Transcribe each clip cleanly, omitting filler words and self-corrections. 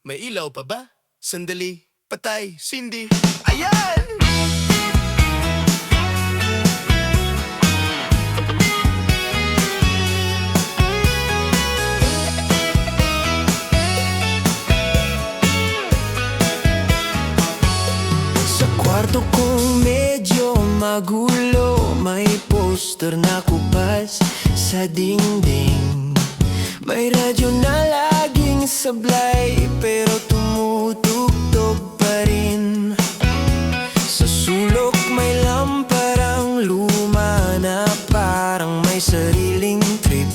May ilaw pa ba? Sandali, patay, Cindy. Ayan! Sa kwarto kong medyo magulo, may poster na kupas sa dingding. May radyo na laging sablay, pero tumutugtog pa rin. Sa sulok may lamparang luma na parang may sariling trip.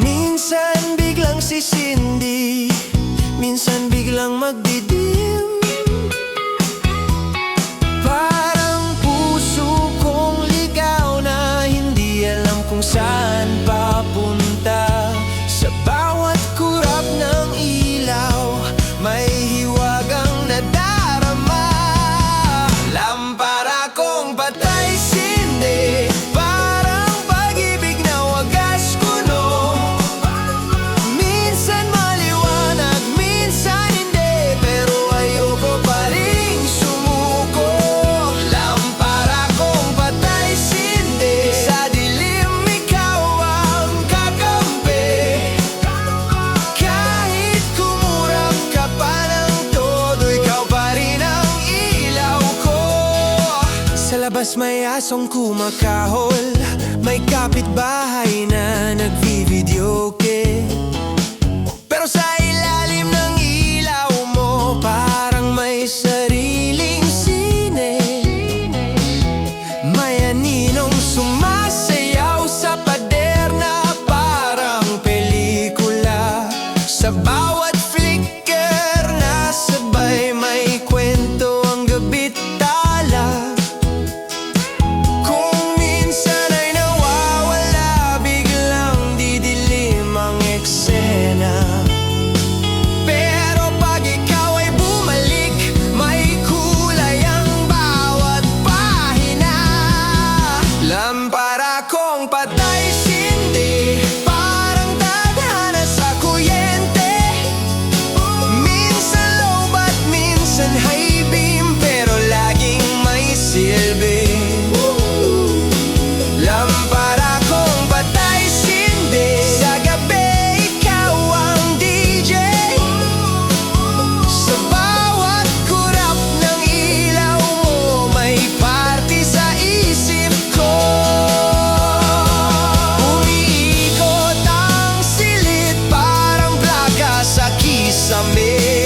Minsan biglang si Cindy, minsan biglang magdidim. Parang puso kong ligaw na hindi alam kung saan papunta. Sa bawat kurap ng ilaw, may hiwagang nadarama. Lampara kong patay, Cindy, parang pag-ibig na wagas kuno. Minsan maliwanag, minsan hindi, pero ayoko pa ring sumuko. Lampara kong patay, Cindy, sa dilim ikaw ang kakampi. Kahit kumurap ka pa ng todo, ikaw pa rin ang ilaw ko. Sa labas may asong kumakahol, may kapitbahay na nagvi-videoke. Pero sa ilalim ng ilaw mo, parang may sariling sine. May aninong sumasayaw sa pader na parang pelikula. Sa bawat flicker na sabay, may kwento ang gabi't tala. Kung minsan ay nawawala, biglang didilim ang eksena. Pero pag ikaw ay bumalik, may kulay ang bawat pahina. Lampara kong patay, Cindy, parang tadhana sa kuryente. Minsan low but minsan high beam, pero laging may silbi. Lampara kong patay, Cindy, sa gabi ikaw ang DJ. Sa bawat kurap ng ilaw mo, may party sa isip ko. Umiikot ang silid, parang plaga sa kisame.